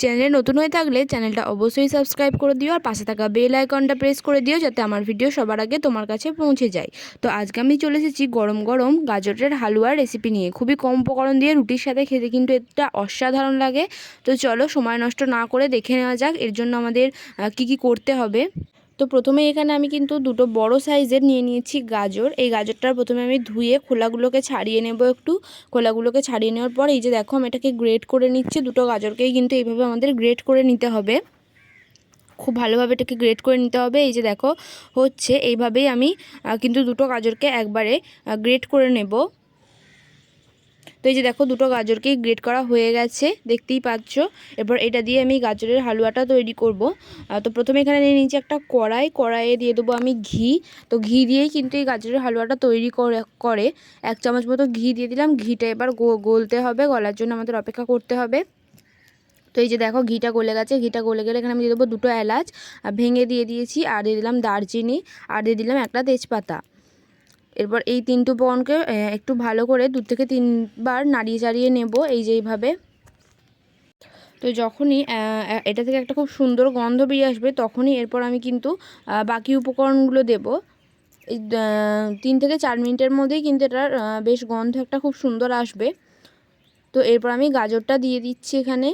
চ্যানেলে নতুন হয়ে থাকলে চ্যানেলটা অবশ্যই সাবস্ক্রাইব করে দিও আর পাশে থাকা বেল আইকনটা প্রেস করে দিও যাতে আমার ভিডিও সবার আগে তোমার কাছে পৌঁছে যায়। তো আজকে আমি চলে এসেছি গরম গরম গাজরের হালুয়ার রেসিপি নিয়ে। খুবই কম উপকরণ দিয়ে রুটির সাথে খেতে কিন্তু এটা অসাধারণ লাগে। তো চলো সময় নষ্ট না করে দেখে নেওয়া যাক এর জন্য আমাদের কি কি করতে হবে। তো প্রথমে এখানে আমি কিন্তু দুটো বড় সাইজের নিয়ে নিয়েছি গাজর। এই গাজরটার প্রথমে আমি ধুয়ে খোলাগুলোকে ছাড়িয়ে নেব একটু। খোলাগুলোকে ছাড়িয়ে নেওয়ার পর এই যে দেখো আমি এটাকে গ্রেট করে নিচ্ছি। দুটো গাজরকেই কিন্তু এইভাবে আমাদের গ্রেট করে নিতে হবে, খুব ভালোভাবে এটাকে গ্রেট করে নিতে হবে। এই যে দেখো হচ্ছে এইভাবেই আমি কিন্তু দুটো গাজরকে একবারে গ্রেট করে নেব। তো এই যে দেখো দুটো গাজরকেই গ্রেট করা হয়ে গেছে, দেখতেই পাচ্ছ। এরপর এটা দিয়ে আমি গাজরের হালুয়াটা তৈরি করব। তো প্রথমে এখানে নিয়ে নিয়েছি একটা কড়াইয়ে দিয়ে দেবো আমি ঘি। তো ঘি দিয়েই কিন্তু এই গাজরের হালুয়াটা তৈরি করে 1 চামচ মতো ঘি দিয়ে দিলাম। ঘিটা এবার গলতে হবে, গলার জন্য আমাদের অপেক্ষা করতে হবে। তো এই যে দেখো ঘিটা গলে গেছে। ঘিটা গলে গেলে এখানে আমি দিয়ে দেবো দুটো এলাচ ভেঙে দিয়ে দিয়েছি, আর দিয়ে দিলাম দারচিনি, আর দিয়ে দিলাম একটা তেজপাতা। এরপর এই তিনটে উপকরণকে একটু ভালো করে 2 থেকে 3 বার নাড়িয়ে চাড়িয়ে নেব, এই যে এইভাবে। তো যখনই এটা থেকে একটা খুব সুন্দর গন্ধ বেরিয়ে আসবে তখনই এরপর আমি কিন্তু বাকি উপকরণগুলো দেব। এই 3 থেকে 4 মিনিটের মধ্যেই কিন্তু এটার বেশ গন্ধ একটা খুব সুন্দর আসবে। তো এরপর আমি গাজরটা দিয়ে দিচ্ছি এখানে,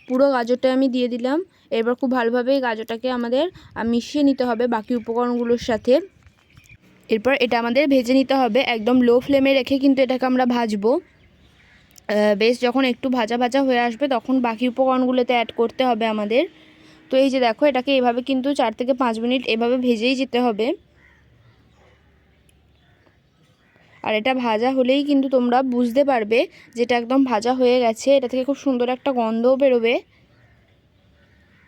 পুরো গাজরটা আমি দিয়ে দিলাম। এরপর খুব ভালোভাবে এই গাজরটাকে আমাদের মিশিয়ে নিতে হবে বাকি উপকরণগুলোর সাথে। এরপর এটা আমাদের ভেজে নিতে হবে, একদম লো ফ্লেমে রেখে কিন্তু এটাকে আমরা ভাজবো। বেশ যখন একটু ভাজা ভাজা হয়ে আসবে তখন বাকি উপকরণগুলোতে অ্যাড করতে হবে আমাদের। তো এই যে দেখো এটাকে এভাবে কিন্তু 4 থেকে 5 মিনিট এভাবে ভেজেই যেতে হবে। আর এটা ভাজা হলেই কিন্তু তোমরা বুঝতে পারবে যেটা একদম ভাজা হয়ে গেছে। এটা থেকে খুব সুন্দর একটা গন্ধও বেরোবে।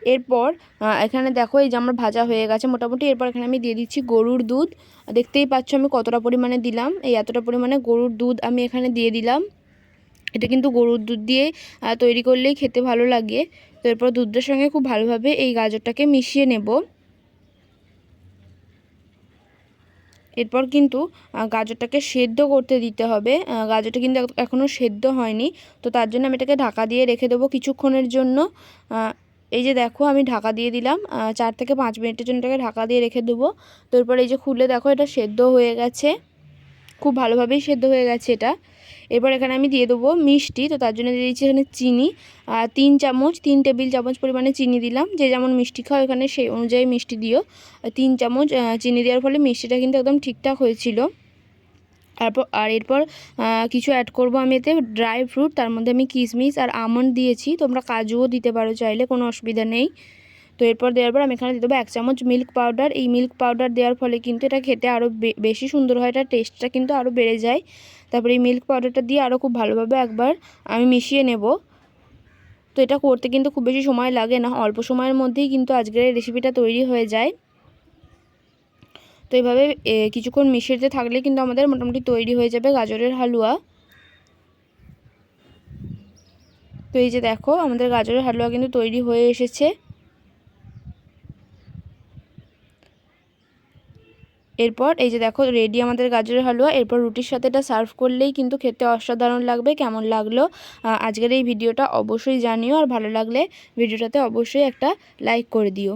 এরপর এখানে দেখো এই যে আমার ভাজা হয়ে গেছে মোটামুটি। এরপর এখানে আমি দিয়ে দিচ্ছি গরুর দুধ। দেখতেই পাচ্ছ আমি কতটা পরিমাণে দিলাম, এই এতটা পরিমাণে গরুর দুধ আমি এখানে দিয়ে দিলাম। এটা কিন্তু গরুর দুধ দিয়ে তৈরি করলেই খেতে ভালো লাগে। তো এরপর দুধের সঙ্গে খুব ভালোভাবে এই গাজরটাকে মিশিয়ে নেব। এরপর কিন্তু গাজরটাকে সেদ্ধ করতে দিতে হবে। গাজরটা কিন্তু এখনও সেদ্ধ হয়নি, তো তার জন্য আমি এটাকে ঢাকা দিয়ে রেখে দেবো কিছুক্ষণের জন্য। এই যে দেখো আমি ঢাকা দিয়ে দিলাম, 4 থেকে 5 মিনিটের জন্য এটাকে ঢাকা দিয়ে রেখে দেবো। তো এরপর এই যে খুলে দেখো এটা সেদ্ধ হয়ে গেছে, খুব ভালোভাবেই সেদ্ধ হয়ে গেছে এটা। এরপর এখানে আমি দিয়ে দেবো মিষ্টি। তো তার জন্য দিয়ে দিচ্ছি এখানে চিনি, 3 টেবিল চামচ পরিমাণে চিনি দিলাম। যে যেমন মিষ্টি খাও এখানে সেই অনুযায়ী মিষ্টি দিও। 3 চামচ চিনি দেওয়ার ফলে মিষ্টিটা কিন্তু একদম ঠিকঠাক হয়েছিল। আর এরপর কিছু অ্যাড করব আমি এতে ড্রাই ফ্রুট। তার মধ্যে আমি কিশমিশ আর আমন্ড দিয়েছি, তোমরা কাজুও দিতে পারো চাইলে, কোনো অসুবিধা নেই। তো এরপর দেওয়ার পর আমি এখানে দিয়ে দেবো 1 চামচ মিল্ক পাউডার। এই মিল্ক পাউডার দেওয়ার ফলে কিন্তু এটা খেতে আরও বেশি সুন্দর হয়, এটা টেস্টটা কিন্তু আরও বেড়ে যায়। তারপরে এই মিল্ক পাউডারটা দিয়ে আরও খুব ভালোভাবে একবার আমি মিশিয়ে নেব। তো এটা করতে কিন্তু খুব বেশি সময় লাগে না, অল্প সময়ের মধ্যেই কিন্তু আজকের এই রেসিপিটা তৈরি হয়ে যায়। তো এইভাবে কিছুক্ষণ মিশিয়ে থাকলে কিন্তু আমাদের মোটামুটি তৈরি হয়ে যাবে গাজরের হালুয়া। তো এই যে দেখো আমাদের গাজরের হালুয়া কিন্তু তৈরি হয়ে এসেছে। এরপর এই যে দেখো রেডি আমাদের গাজরের হালুয়া। এরপর রুটির সাথে এটা সার্ভ করলেই কিন্তু খেতে অসাধারণ লাগবে। কেমন লাগলো আজকের এই ভিডিওটা অবশ্যই জানিও, আর ভালো লাগলে ভিডিওটাতে অবশ্যই একটা লাইক করে দিও।